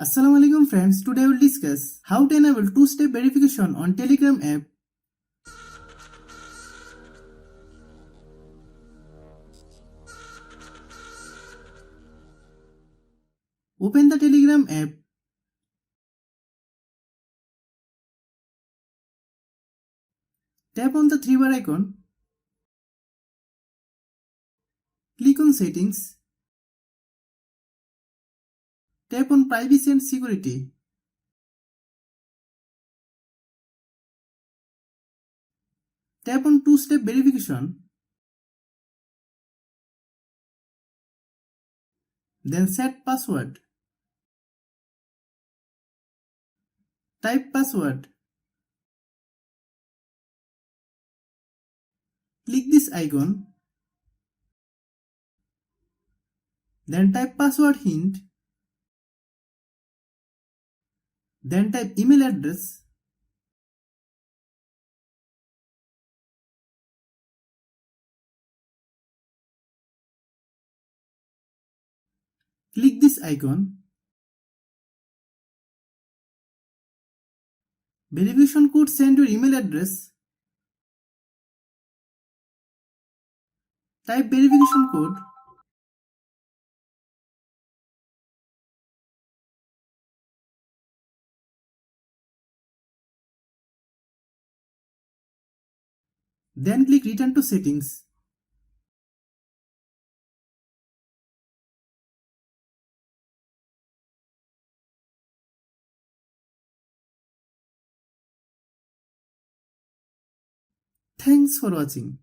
Assalamu alaikum friends, today I will discuss how to enable two-step verification on Telegram app. Open the Telegram app. Tap on the three bar icon. Click on settings. Tap on privacy and security. Tap on two-step verification. Then set password. Type password. Click this icon. Then type password hint. Then type email address. Click this icon. Verification code send your email address. Type verification code. Then click return to settings. Thanks for watching.